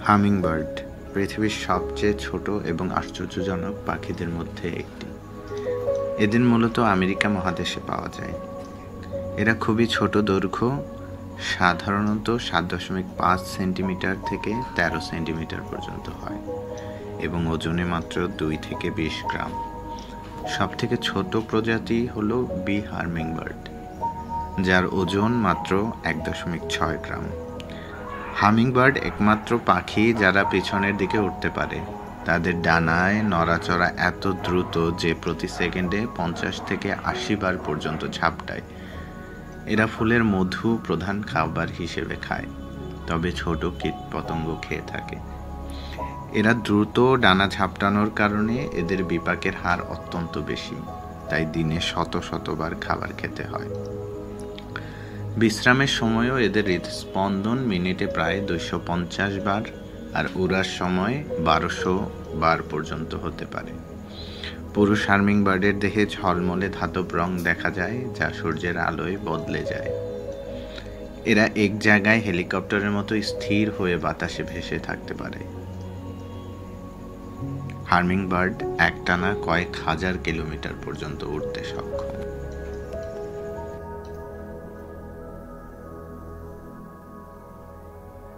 Hummingbird পৃথিবীর সবচেয়ে ছোট এবং আশ্চর্যজনক পাখিদের মধ্যে একটি। এদের মূলত আমেরিকা মহাদেশে পাওয়া যায়। এরা খুবই ছোট দৈর্ঘ্য, সাধারণত 7.5 সেন্টিমিটার থেকে 13 সেন্টিমিটার পর্যন্ত হয় এবং ওজনে মাত্র 2 থেকে 20 গ্রাম। সবথেকে ছোট প্রজাতি হল বি হামিংবার্ড, যার ওজন মাত্র 1.6 গ্রাম। হামিংবার্ড একমাত্র পাখি যারা পেছনের দিকে উঠতে পারে। তাদের ডানায় নড়াচড়া এত দ্রুত যে প্রতি সেকেন্ডে 50 থেকে 80 বার পর্যন্ত ঝাপটায়। এরা ফুলের মধু প্রধান খাবার হিসেবে খায়, তবে ছোট কীটপতঙ্গ খেয়ে থাকে। এরা দ্রুত ডানা ঝাপটানোর কারণে এদের বিপাকের হার অত্যন্ত বেশি, তাই দিনে শত শতবার খাবার খেতে হয়। বিশ্রামের সময়ও এদের হৃদস্পন্দন মিনিটে প্রায় 250 বার, আর উড়ার সময় 1200 বার পর্যন্ত হতে পারে। পুরুষ হামিংবার্ডের দেহে ঝলমলে ধাতব রং দেখা যায়, যা সূর্যের আলোয় বদলে যায়। এরা এক জায়গায় হেলিকপ্টারের মতো স্থির হয়ে বাতাসে ভেসে থাকতে পারে। হামিংবার্ড একটানা কয়েক হাজার কিলোমিটার পর্যন্ত উড়তে সক্ষম।